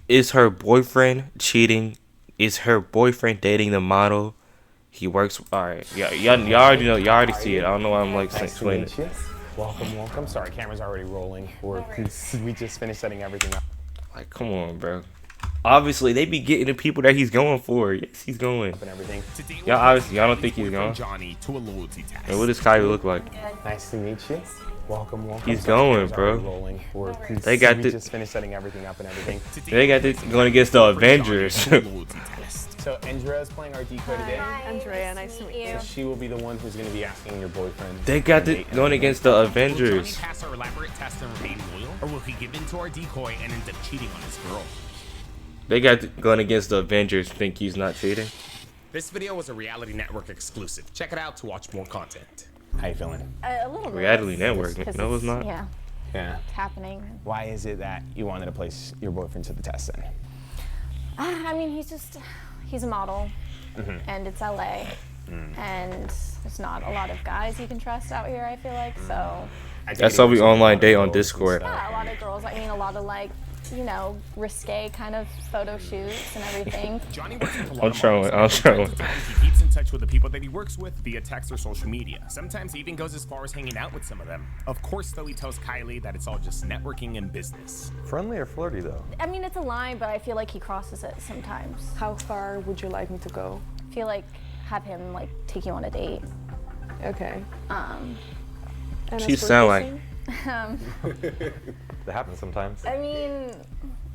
Is her boyfriend cheating? Is her boyfriend dating the model? He works. All right, yeah, y'all already know. Y'all already see it. I don't know why I'm like explaining it. Welcome, welcome. Sorry, camera's already rolling. We just finished setting everything up. Like, come on, bro. Obviously, they be getting the people that he's going for. Yes, he's going. And everything. Y'all obviously, y'all don't think he's going. Johnny to a loyalty test. And what does Kylie look like? Nice to meet you. Welcome, welcome. He's going, bro. Rolling. They got we the. just finished setting everything up and everything. They got this going against the Avengers. So Andrea is playing our decoder today. Andrea, nice to meet you. So she will be the one who's going to be asking your boyfriend. They got this going against the Avengers. Will Johnny pass our elaborate test and remain loyal, or will he give in to our decoy and end up cheating on his girl? They got going against the Avengers. Think he's not cheating? This video was a Reality Network exclusive. Check it out to watch more content. How you feeling? A little nervous. Reality Network. 'Cause No, it's not. Yeah, Yeah. it's happening. Why is it that you wanted to place your boyfriend to the test then? I mean, he's a model, and it's LA, and there's not a lot of guys you can trust out here, I feel like, so. That's how we online date on Discord. Yeah, a lot of girls, I mean, a lot of like, you know, risque kind of photo shoots and everything. Johnny works with a lot I'm of showing. models, I'm and from time showing. to time, He keeps in touch with the people that he works with via text or social media. Sometimes he even goes as far as hanging out with some of them. Of course, though, he tells Kylie that it's all just networking and business. Friendly or flirty though? I mean, it's a line, but I feel like he crosses it sometimes. How far would you like me to go? I feel like have him like take you on a date. Okay. And as She for sound like. kissing? That happens sometimes. I mean,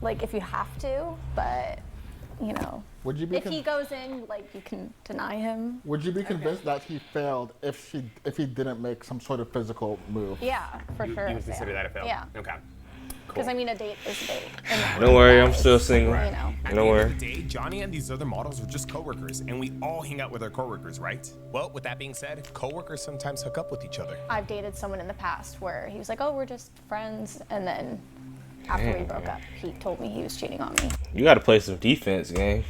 like if you have to, but you know, Would you be if he goes in, like you can deny him. would you be convinced that he failed if he didn't make some sort of physical move? Yeah, for sure. You would consider that a fail? Yeah. Okay. Because I mean, a date is a date. And Don't worry, I'm still single. You know. At Don't the end worry. of the day, Johnny and these other models are just coworkers, and we all hang out with our coworkers, right? Well, with that being said, coworkers sometimes hook up with each other. I've dated someone in the past where he was like, "Oh, we're just friends," and then after we broke up, he told me he was cheating on me. You got to play some defense, gang.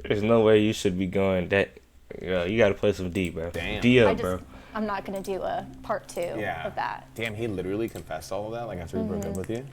There's no way you should be going that. You got to play some D, bro. Damn. D I up, just, bro. I'm not gonna do a part 2 of that. Damn, he literally confessed all of that, like after he broke up with you?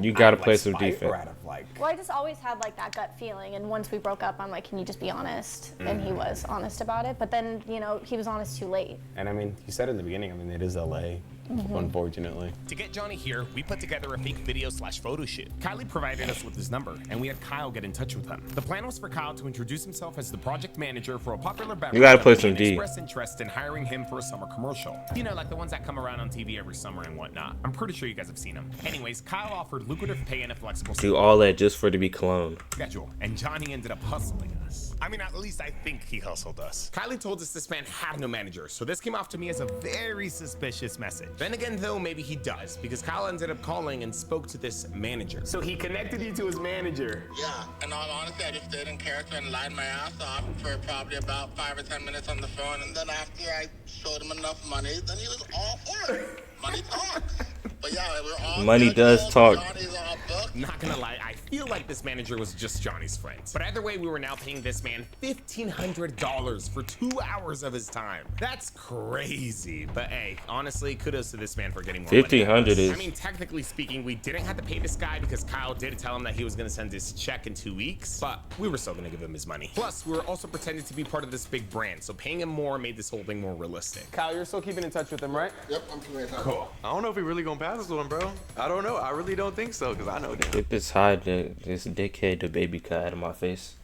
You got to Out of, play like, some spite, defense. Or out of like. Well, I just always had like that gut feeling, and once we broke up, I'm like, "Can you just be honest?" And he was honest about it, but then you know he was honest too late. And I mean, you said in the beginning, I mean, it is LA, unfortunately. To get Johnny here, we put together a fake video/photo shoot. Kylie provided us with his number, and we had Kyle get in touch with him. The plan was for Kyle to introduce himself as the project manager for a popular beverage. You gotta play company some D. and express interest in hiring him for a summer commercial. You know, like the ones that come around on TV every summer and whatnot. I'm pretty sure you guys have seen them. Anyways, Kyle offered lucrative pay and a flexible Do all that just for it to be cloned. schedule, and Johnny ended up hustling us. I mean, at least I think he hustled us. Kylie told us this man had no manager, so this came off to me as a very suspicious message. Then again, though, maybe he does, because Kyle ended up calling and spoke to this manager. So he connected you to his manager. Yeah, in all honesty, I just stayed in character and lied my ass off for probably about 5 or 10 minutes on the phone, and then after I showed him enough money, then he was all for it. Money talks. But yeah, we're all Money good, does talk. Johnny's all booked. Not gonna lie, I feel like this manager was just Johnny's friend. But either way, we were now paying this man $1,500 for 2 hours of his time. That's crazy. But hey, honestly, kudos to this man for getting more money. 1,500 is. I mean, technically speaking, we didn't have to pay this guy because Kyle did tell him that he was gonna send his check in 2 weeks, but we were still gonna give him his money. Plus, we were also pretending to be part of this big brand, so paying him more made this whole thing more realistic. Kyle, you're still keeping in touch with him, right? Yep, I'm familiar. Cool. I don't know if we really gonna pass this one, bro. I don't know. I really don't think so, cause I know them. If it's hide this dickhead, the baby cut out of my face.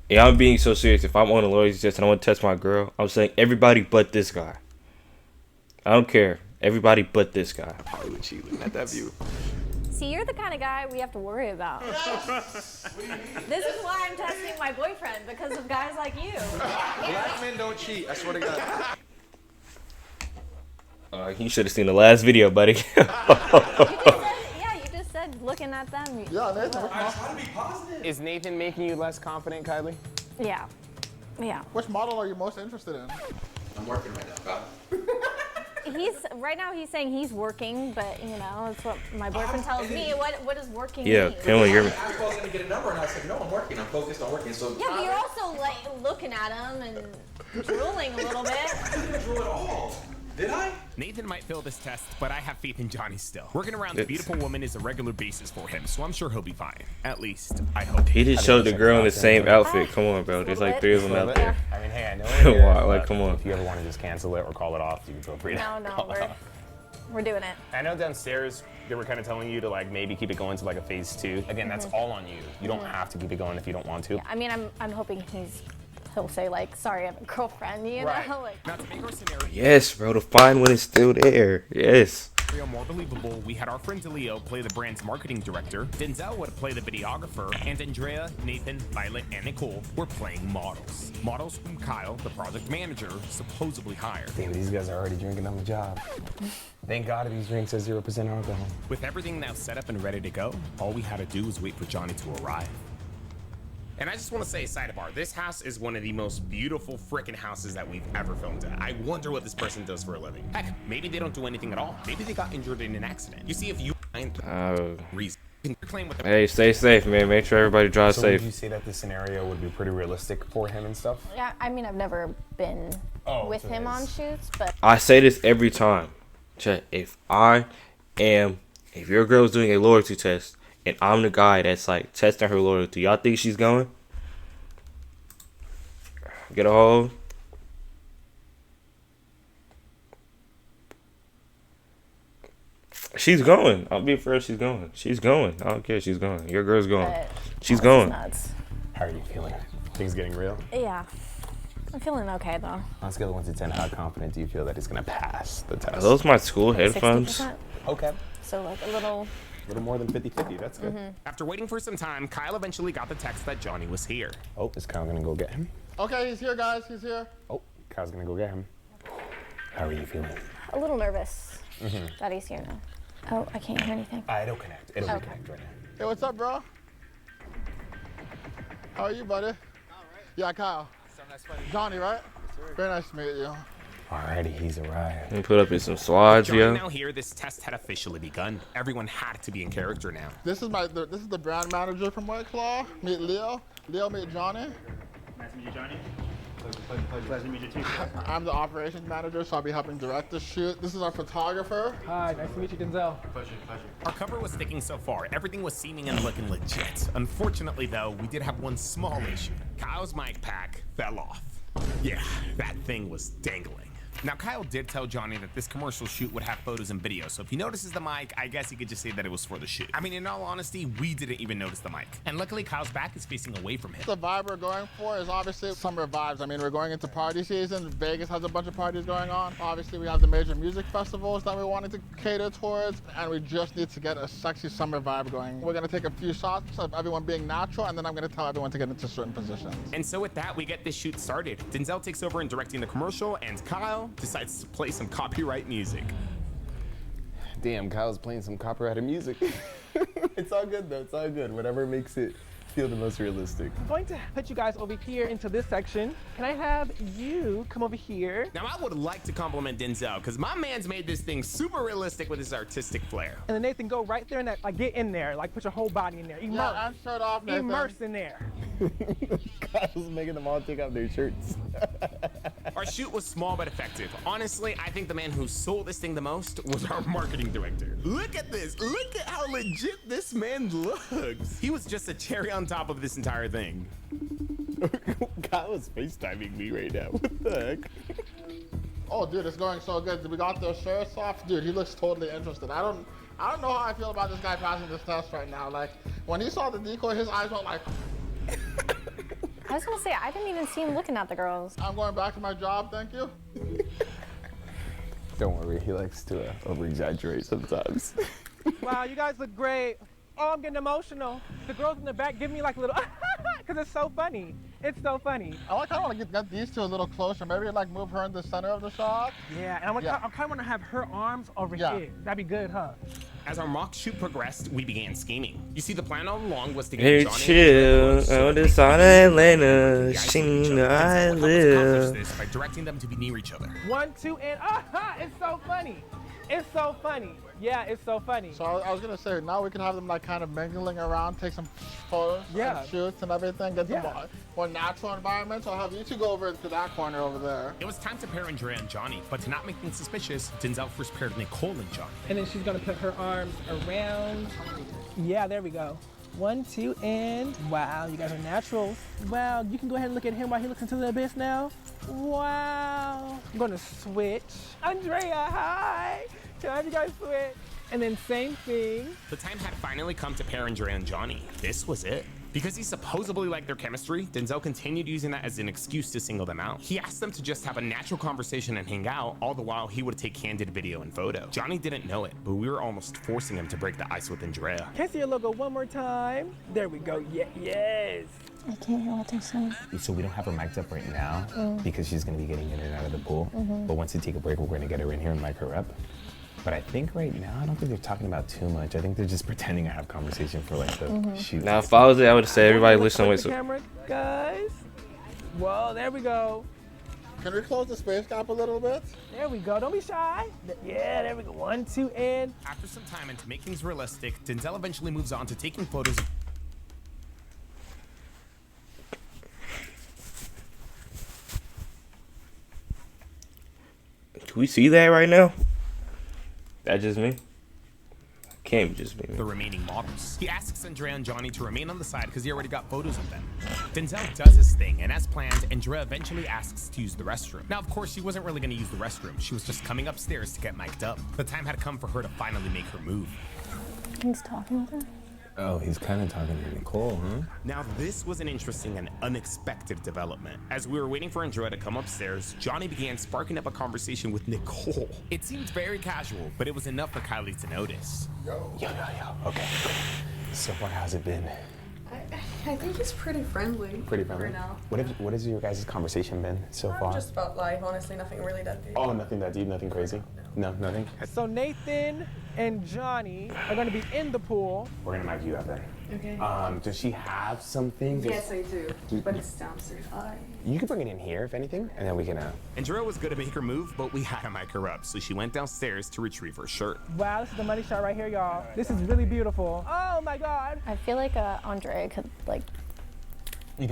Yeah, I'm being so serious. If I'm on a loyalty test and I want to touch my girl, I'm saying everybody but this guy. I don't care. Everybody but this guy. Probably would cheat looking at that view. See, you're the kind of guy we have to worry about. This is why I'm testing my boyfriend, because of guys like you. Black men don't cheat. I swear to God. You should have seen the last video, buddy. You just said looking at them. Yeah, Nathan. Try to be positive. Is Nathan making you less confident, Kylie? Yeah. Yeah. Which model are you most interested in? I'm working right now, Right now he's saying he's working, but you know, that's what my boyfriend tells me. What does working Yeah, mean? Kimberly, you're. I was gonna get a number, and I said, no, I'm working. I'm focused on working. So Yeah, but you're also like looking at him and drooling a little bit. I didn't drool at all. Did I? Nathan might fail this test, but I have faith in Johnny still. Working around the beautiful woman is a regular basis for him, so I'm sure he'll be fine. At least, I hope. He just showed the girl in the same outfit. Come on, bro. There's like 3 of them out there. I mean, hey, I know it here, Wow, like, but come on. if you ever want to just cancel it or call it off, you can feel free to No, call it we're off. doing it. I know downstairs they were kind of telling you to like maybe keep it going to like a phase 2. Again, that's all on you. You don't have to keep it going if you don't want to. I mean, I'm hoping he'll say like, sorry, I have a girlfriend, you Right. know? Like, Now to make our scenario Yes, bro. The fine one is still there. Yes. more believable, we had our friend DeLeo play the brand's marketing director, Denzel would play the videographer, and Andrea, Nathan, Violet, and Nicole were playing models. Models whom Kyle, the project manager, supposedly hired. Damn, these guys are already drinking on the job. Thank God these drinks are 0% alcohol. With everything now set up and ready to go, all we had to do was wait for Johnny to arrive. And I just want to say, sidebar, this house is one of the most beautiful freaking houses that we've ever filmed at. I wonder what this person does for a living. Heck, maybe they don't do anything at all. Maybe they got injured in an accident. You see, if you find reason, you can claim with the Hey, stay safe, man. Make sure everybody drives So safe. would you say that this scenario would be pretty realistic for him and stuff? yeah, I mean, I've never been with so him on it's- shoots, but I say this every time. Chat, if your girl's doing a loyalty test and I'm the guy that's like testing her loyalty, y'all think she's going? Get a hold. She's going. I'll be first. She's going. She's going. I don't care. She's going. Your girl's going. but She's that's going. nuts. How are you feeling? Things getting real? Yeah, I'm feeling okay though. On a scale of 1 to 10, how confident do you feel that he's gonna pass the test? Are those my school headphones? 60%. Okay. So like a little. A little more than 50-50, that's good. After waiting for some time, Kyle eventually got the text that Johnny was here. Oh, is Kyle gonna go get him? Okay, he's here, guys. He's here. Oh, Kyle's gonna go get him. How are you feeling? A little nervous that he's here now. Oh, I can't hear anything. It'll connect. It'll Okay. reconnect right now. Hey, what's up, bro? How are you, buddy? All right. Yeah, Kyle. Johnny, right? Very nice to meet you. Alrighty, he's arrived. Let me put up in some slides, Johnny yo. now here, this test had officially begun. Everyone had to be in character now. This is the brand manager from White Claw. Meet Leo. Leo, meet Johnny. Nice to meet you, Johnny. Pleasure to meet you too. I'm the operations manager, so I'll be helping direct the shoot. This is our photographer. Hi, nice to meet you, Denzel. Pleasure, pleasure. Our cover was sticking so far. Everything was seeming and looking legit. Unfortunately, though, we did have one small issue. Kyle's mic pack fell off. Yeah, that thing was dangling. Now, Kyle did tell Johnny that this commercial shoot would have photos and video, so if he notices the mic, I guess he could just say that it was for the shoot. I mean, in all honesty, we didn't even notice the mic. And luckily, Kyle's back is facing away from him. The vibe we're going for is obviously summer vibes. I mean, we're going into party season. Vegas has a bunch of parties going on. Obviously, we have the major music festivals that we wanted to cater towards, and we just need to get a sexy summer vibe going. We're gonna take a few shots of everyone being natural, and then I'm gonna tell everyone to get into certain positions. And so with that, we get this shoot started. Denzel takes over in directing the commercial, and Kyle decides to play some copyright music. Damn, Kyle's playing some copyrighted music. It's all good though, it's all good. Whatever makes it feel the most realistic. I'm going to put you guys over here into this section. Can I have you come over here? Now, I would like to compliment Denzel, because my man's made this thing super realistic with his artistic flair. And then Nathan, go right there and that, like get in there, like put your whole body in there. Immerse. Yeah, and shirt off, Nathan. Immerse in there. Kyle's making them all take off their shirts. Our shoot was small but effective. Honestly, I think the man who sold this thing the most was our marketing director. Look at this. Look at how legit this man looks. He was just a cherry on top of this entire thing. Kyle is FaceTiming me right now. What the heck? Oh, dude, it's going so good. We got those shirts off. Dude, he looks totally interested. I don't know how I feel about this guy passing this test right now. Like, when he saw the decoy, his eyes went like, I was gonna say, I didn't even see him looking at the girls. I'm going back to my job, thank you. Don't worry, he likes to over-exaggerate sometimes. Wow, you guys look great. Oh, I'm getting emotional. The girls in the back give me like a little, because it's so funny. It's so funny. I kind of want to get these two a little closer. Maybe like move her in the center of the shot. Yeah, and I kind of want to have her arms over here. That'd be good, huh? As our mock shoot progressed, we began scheming. You see, the plan all along was to get Hey, Johnny chill on the side of Atlanta, sing I accomplish live. this by directing them to be near each other. 1, 2, and it's so funny. It's so funny. Yeah, it's so funny. So I was gonna say, now we can have them like kind of mingling around, take some photos, and shoots and everything, get some more natural environment. So I'll have you two go over to that corner over there. It was time to pair Andrea and Johnny, but to not make things suspicious, Denzel first paired Nicole and Johnny. And then she's gonna put her arms around. Yeah, there we go. 1, 2, and wow, you guys are naturals. Wow, you can go ahead and look at him while he looks into the abyss now. Wow. I'm gonna switch. Andrea, hi. Can I have you guys switch? And then same thing. The time had finally come to pair Andrea and Johnny. This was it. Because he supposedly liked their chemistry, Denzel continued using that as an excuse to single them out. He asked them to just have a natural conversation and hang out, all the while he would take candid video and photo. Johnny didn't know it, but we were almost forcing him to break the ice with Andrea. Can I see your logo one more time? There we go, yes. I can't hear what they're saying. So we don't have her mic'd up right now because she's gonna be getting in and out of the pool. But once we take a break, we're gonna get her in here and mic her up. But I think right now, I don't think they're talking about too much. I think they're just pretending to have conversation for like the shoot. Now, if I was there, I would say everybody listen Look with at the camera, guys. Whoa, there we go. Can we close the space gap a little bit? There we go, don't be shy. Yeah, there we go, 1, 2, and. After some time and to make things realistic, Denzel eventually moves on to taking photos of Do we see that right now? That just me? Can't just be me. the remaining models. He asks Andrea and Johnny to remain on the side because he already got photos of them. Denzel does his thing, and as planned, Andrea eventually asks to use the restroom. Now, of course, she wasn't really going to use the restroom. She was just coming upstairs to get mic'd up. The time had come for her to finally make her move. He's talking with her? Oh, he's kind of talking to Nicole, huh? Now, this was an interesting and unexpected development. As we were waiting for Andrea to come upstairs, Johnny began sparking up a conversation with Nicole. It seemed very casual, but it was enough for Kylie to notice. Yo. Okay. So far, how's it been? I think he's pretty friendly. Pretty friendly? For now. What has your guys' conversation been so far? Just about life, honestly, nothing really that deep. Oh, nothing that deep, nothing crazy? No, nothing? So Nathan and Johnny are gonna be in the pool. We're gonna mic you up then. Okay. Does she have something? Yes, I do, but it's downstairs. You can bring it in here, if anything, and then we can, Andrea was going to make her move, but we had to mic her up, so she went downstairs to retrieve her shirt. Wow, this is the money shot right here, y'all. This is really beautiful. Oh my God. I feel like Andrea could like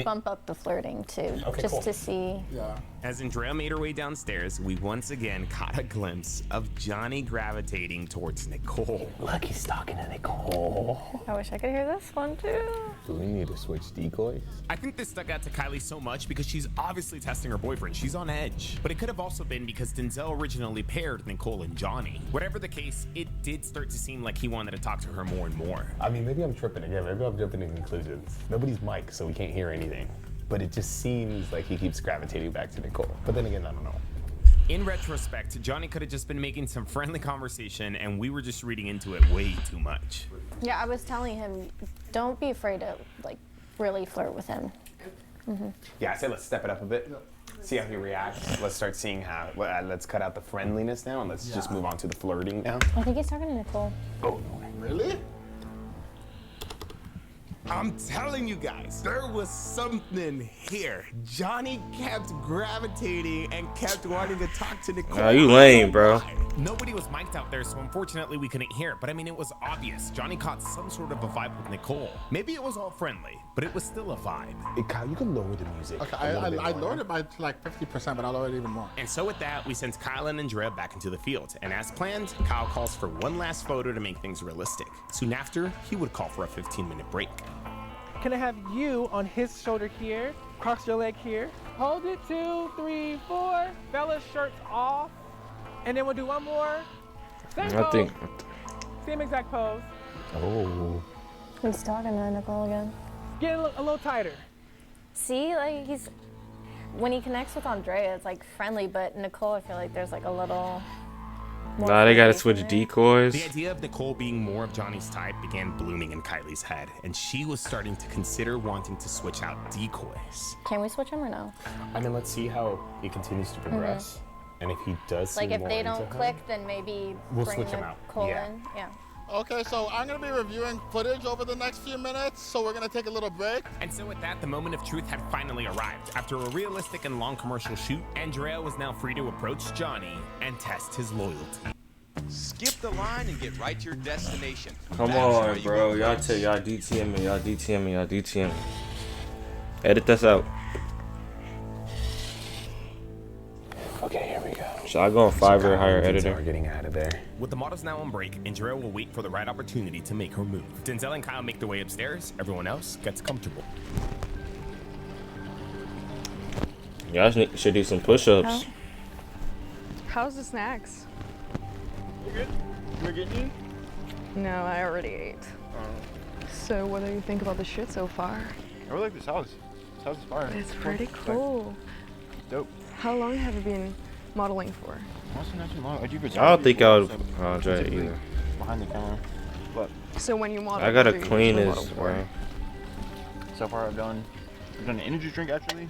bump up the flirting too, just to see. Yeah. As Andrea made her way downstairs, we once again caught a glimpse of Johnny gravitating towards Nicole. Look, he's talking to Nicole. I wish I could hear this one too. Do we need to switch decoys? I think this stuck out to Kylie so much because she's obviously testing her boyfriend. She's on edge. But it could have also been because Denzel originally paired Nicole and Johnny. Whatever the case, it did start to seem like he wanted to talk to her more and more. I mean, maybe I'm tripping again. Maybe I'm jumping to conclusions. Nobody's mic, so we can't hear anything. But it just seems like he keeps gravitating back to Nicole. But then again, I don't know. In retrospect, Johnny could have just been making some friendly conversation and we were just reading into it way too much. Yeah, I was telling him, don't be afraid to like really flirt with him. Yeah, I say let's step it up a bit. See how he reacts. Let's start seeing how. Let's cut out the friendliness now and let's just move on to the flirting now. I think he's talking to Nicole. Oh, no way. Really? I'm telling you guys, there was something here. Johnny kept gravitating and kept wanting to talk to Nicole. Nah, you lame, bro. Nobody was mic'd out there, so unfortunately we couldn't hear. But I mean, it was obvious. Johnny caught some sort of a vibe with Nicole. Maybe it was all friendly, but it was still a vibe. Hey, Kyle, you can lower the music. Okay, a little bit I more. lowered it by like 50%, but I'll lower it even more. And so with that, we sent Kyle and Andrea back into the field. And as planned, Kyle calls for one last photo to make things realistic. Soon after, he would call for a 15-minute break. Can I have you on his shoulder here? Cross your leg here. Hold it, 2, 3, 4. Fellas, shirts off. And then we'll do one more. Same pose. Same exact pose. Oh. He's talking to Nicole again. Get a little tighter. See, like when he connects with Andrea, it's like friendly, but Nicole, I feel like there's like a little more. Nah, they gotta flirtation switch there. decoys. The idea of Nicole being more of Johnny's type began blooming in Kylie's head, and she was starting to consider wanting to switch out decoys. Can we switch him or no? I mean, let's see how he continues to progress. And if he does seem Like if more they into don't her, click, then maybe we'll bring switch him out. Nicole Yeah. in. Yeah. Okay, so I'm gonna be reviewing footage over the next few minutes, so we're gonna take a little break. And so with that, the moment of truth had finally arrived. After a realistic and long commercial shoot, Andrea was now free to approach Johnny and test his loyalty. Skip the line and get right to your destination. Come That's where on, you bro. want Y'all friends. tell y'all DTM me. Y'all DTM me. Y'all DTM me. Edit this out. Okay, here we go. Should I go on Fiverr hire Denzel editor? are getting out of there. With the models now on break, and Jarrell will wait for the right opportunity to make her move. Denzel and Kyle make their way upstairs. Everyone else gets comfortable. Y'all should do some push-ups. How's the snacks? You good? You getting you? No, I already ate. So what do you think about the shit so far? I really like this house. This house is fire. It's pretty cool. Dope. How long have you been modeling for? Honestly, not too long. I do I don't think I would enjoy it typically either. behind the camera. But So when you model, I gotta what do you clean usually this, model for? bro. so far I've done an energy drink actually.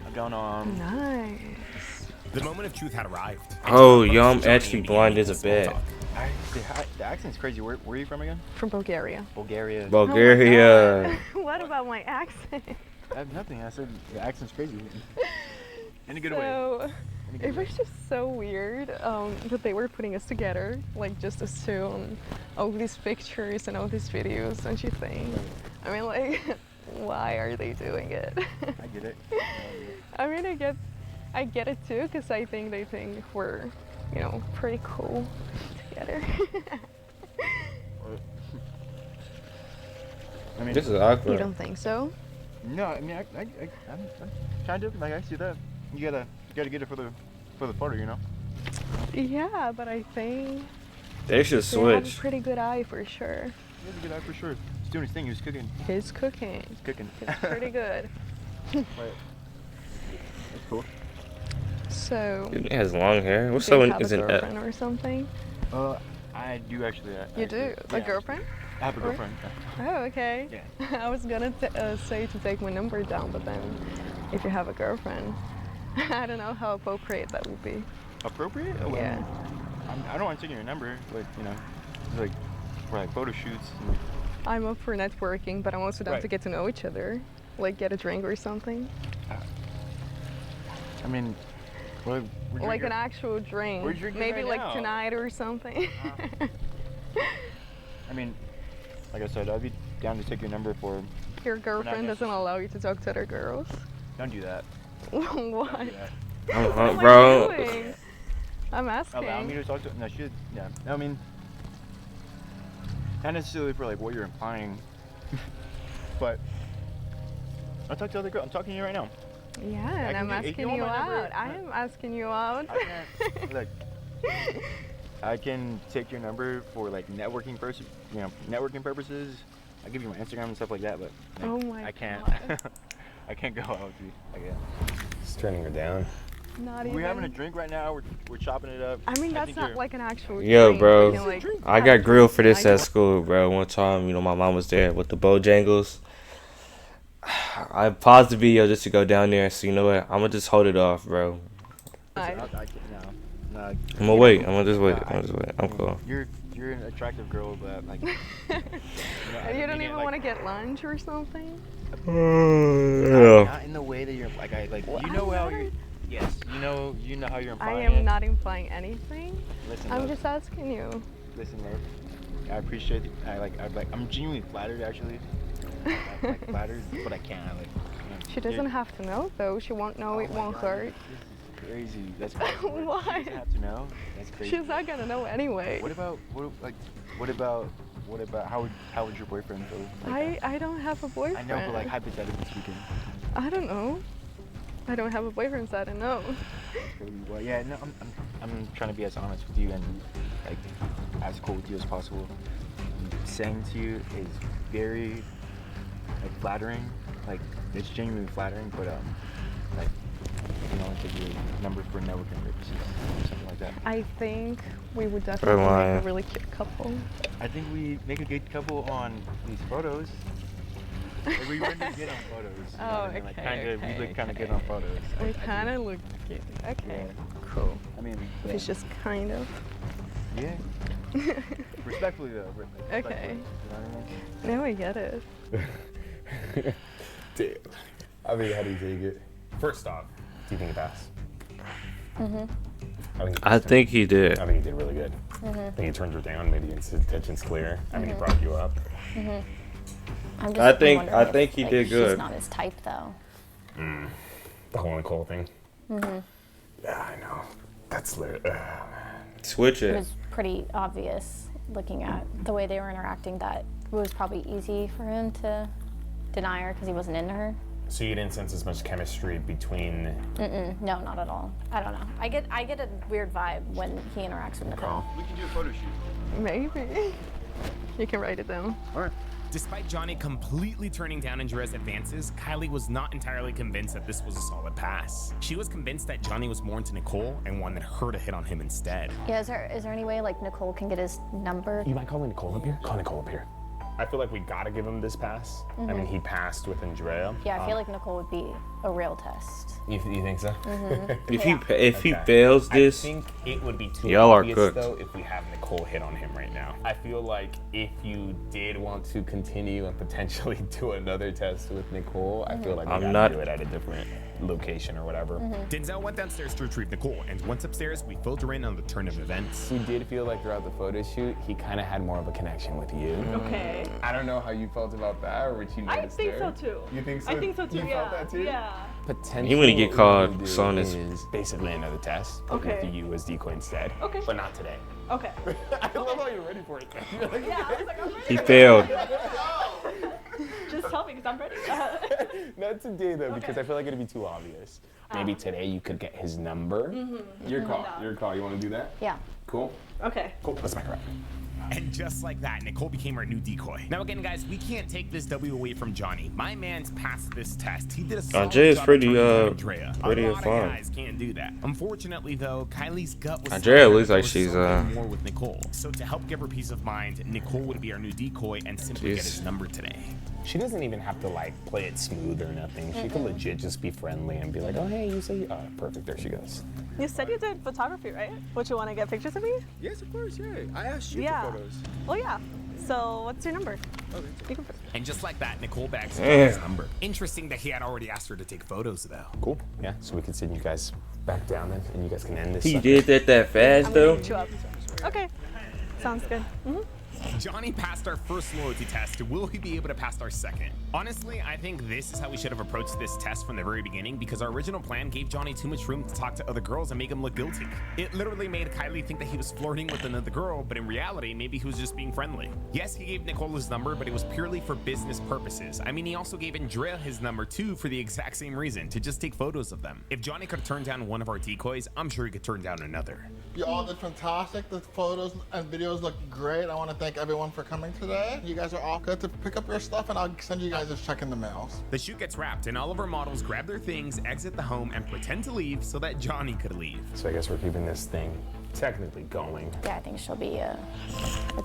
I've done Nice. The moment of truth had arrived. Oh, yo, I'm actually blind as a bat. the accent's crazy. Where are you from again? From Bulgaria. Bulgaria. Bulgaria. What about my accent? I have nothing. I said the accent's crazy. In a good way. So it was just so weird that they were putting us together, like just us two, and all these pictures and all these videos, don't you think? I mean, like, why are they doing it? I get it. I mean, I get it too, because I think they think we're, you know, pretty cool together. I mean, This is You awkward. don't think so? no, I mean, I'm kind of like I see that. You gotta get it for the photo, you know. Yeah, but I think They should they have a switch. pretty good eye for sure. He has a good eye for sure. He's doing his thing. He's cooking. His cooking He's cooking. is pretty good. Right. That's cool. So, He has long hair. What's do up? you have Is a it? girlfriend or something? I do actually. You do? A Yeah. girlfriend? I have a Or- girlfriend. Oh, okay. Yeah. I was gonna say to take my number down, but then if you have a girlfriend, I don't know how appropriate that would be. Appropriate? Yeah. I don't want to take your number, but you know, it's like for like photo shoots. And, I'm up for networking, but I'm also down Right. to get to know each other, like get a drink or something, I mean, we're like drinking- an actual drink, We're drinking maybe right like now. tonight or something. I mean, like I said, I'd be down to take your number for. Your girlfriend guess- doesn't allow you to talk to other girls. Don't do that. What? Don't do that. What am I Bro. doing? I'm asking. Allow me to talk to. No, she. Yeah. I mean, not necessarily for like what you're implying, but I'll talk to other girls. I'm talking to you right now. Yeah, I and can I'm do- if asking you want you my number, out. I am asking you out. I can't. Look, I can take your number for like networking purposes. I give you my Instagram and stuff like that, but like, Oh my I can't. God. I can't go out with you. I can't. Just turning her down. Not even. We're having a drink right now. We're chopping it up. I mean, that's think not you're- like an actual Yo, drink. bro. We can, like, I have got grilled for this I at know. school, bro. One time, my mom was there with the Bojangles. I paused the video just to go down there. So you know what? I'm gonna just hold it off, bro. I can't, no. I'm gonna wait. I'm gonna just wait. I'm cool. You're an attractive girl, but like. You don't even want to get lunch or something? Not in the way that you're like. You know how I'm you're. Yes, you know how you're I implying am it. not implying anything. Listen, I'm love. just asking you. Listen, love. I appreciate it. I'm genuinely flattered, actually. I'm flattered, but I can't. She doesn't have to know though. She won't know. It won't hurt. This is crazy. That's crazy. Why? She doesn't have to know. That's crazy. She's not gonna know anyway. What about how would your boyfriend feel? I don't have a boyfriend. I know, but like hypothetically speaking. I don't know. I don't have a boyfriend, so I don't know. Well, yeah, no, I'm trying to be as honest with you and like as cool with you as possible. Saying to you is very like flattering, like it's genuinely flattering, but like you know, take your number for networking purposes, something like that. I think we would definitely make a really cute couple. I think we make a good couple on these photos. Like, we render good on photos. You know what I mean? Like, we look kind of good on photos. We kind of look cute. Okay, cool. I mean, If it's just kind of. yeah. Respectfully though. Respectfully, Okay. You know what I mean? Now I get it. Damn. I mean, how do you take it? First off, do you think it passed? I think he did. I think he did really good. I think he turned her down, made his intentions clear. I mean, he brought you up. I'm just I think wondering he if, did like, good. She's not his type though. The whole Nicole thing. Yeah, I know. That's Switch It it. was pretty obvious looking at the way they were interacting that it was probably easy for him to deny her because he wasn't into her. So you didn't sense as much chemistry between... No, not at all. I don't know. I get a weird vibe when he interacts with Nicole. We can do a photo shoot. Maybe. You can write it down. All right. Despite Johnny completely turning down Andrea's advances, Kylie was not entirely convinced that this was a solid pass. She was convinced that Johnny was more into Nicole and wanted her to hit on him instead. Yeah, is there any way like Nicole can get his number? You mind calling Nicole up here? Call Nicole up here. I feel like we gotta give him this pass. I mean, he passed with Andrea. Yeah, I feel like Nicole would be a real test. You think so? If he fails this, I think it would be too y'all are obvious cooked. though if we have Nicole hit on him right now. I feel like if you did want to continue and potentially do another test with Nicole, I feel like we gotta do it at a different location or whatever. Denzel went downstairs to retrieve Nicole, and once upstairs, we filled her in on the turn of events. We did feel like throughout the photo shoot, he kind of had more of a connection with you. Okay. I don't know how you felt about that or what you noticed I think there. so too. You think so? I think so too. You Yeah. felt that too? Yeah. Potentially, You wanna get what caught we do son is- basically another test, but Okay. with you as decoy instead. Okay. But not today. Okay. I love how you're ready for it. Yeah, I was like, I'm ready. he failed. Just tell me because I'm ready. Not today though, because I feel like it'd be too obvious. Maybe today you could get his number. Your call. Your call. You want to do that? Yeah. Cool. Okay. Cool. Let's make it right. And just like that, Nicole became our new decoy. Now again, guys, we can't take this W away from Johnny. My man's passed this test. He did a solid Andrea's job pretty, turning down Andrea. pretty A lot fun. of guys can't do that. Unfortunately, though, Kylie's gut was Andrea telling her looks there like was she's, something more with Nicole. So to help give her peace of mind, Nicole would be our new decoy and simply get his number today. She doesn't even have to like play it smooth or nothing. She could legit just be friendly and be like, oh hey, you say, oh perfect, there she goes. You said you did photography, right? Would you want to get pictures of me? Yes, of course, yeah. I asked you Yeah. for photos. Oh yeah. So what's your number? Okay. You can. And just like that, Nicole bags Damn. his number. Interesting that he had already asked her to take photos, though. Cool. Yeah, so we can send you guys back down then and you guys can end this. He sucker. did that fast I'm though. gonna hit you up. Okay. Sounds good. Johnny passed our first loyalty test. Will he be able to pass our second? Honestly, I think this is how we should have approached this test from the very beginning because our original plan gave Johnny too much room to talk to other girls and make him look guilty. It literally made Kylie think that he was flirting with another girl, but in reality, maybe he was just being friendly. Yes, he gave Nicole his number, but it was purely for business purposes. I mean, he also gave Andrea his number too for the exact same reason, to just take photos of them. If Johnny could have turned down one of our decoys, I'm sure he could turn down another. You all did fantastic. The photos and videos look great. I want to thank everyone for coming today. You guys are all good to pick up your stuff and I'll send you guys a check in the mail. The shoot gets wrapped and all of our models grab their things, exit the home, and pretend to leave so that Johnny could leave. So I guess we're keeping this thing technically going. Yeah, I think she'll be a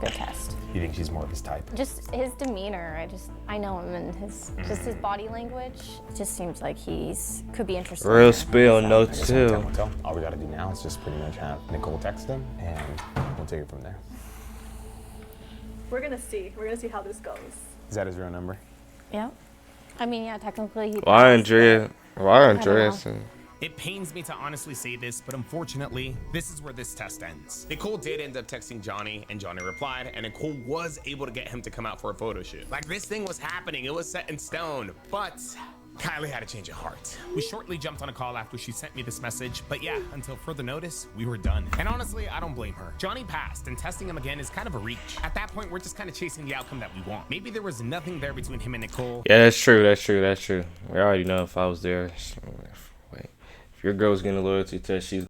good test. You think she's more of his type? Just his demeanor, I know him and just his body language. It just seems like he's could be interested. in Real her. spill, no I guess chill. we'll tell. All we gotta do now is just pretty much have Nicole text him and we'll take it from there. We're gonna see. We're gonna see how this goes. Is that his real number? Yeah. I mean, yeah, technically he Why passed, Andrea? Why don't Andrea? know. It pains me to honestly say this, but unfortunately, this is where this test ends. Nicole did end up texting Johnny, and Johnny replied, and Nicole was able to get him to come out for a photo shoot. Like, this thing was happening. It was set in stone, but Kylie had a change of heart. We shortly jumped on a call after she sent me this message, but yeah, until further notice, we were done. And honestly, I don't blame her. Johnny passed, and testing him again is kind of a reach. At that point, we're just kind of chasing the outcome that we want. Maybe there was nothing there between him and Nicole. Yeah, that's true. That's true. That's true. We already know if I was there. So, wait, if your girl's getting a loyalty test, she's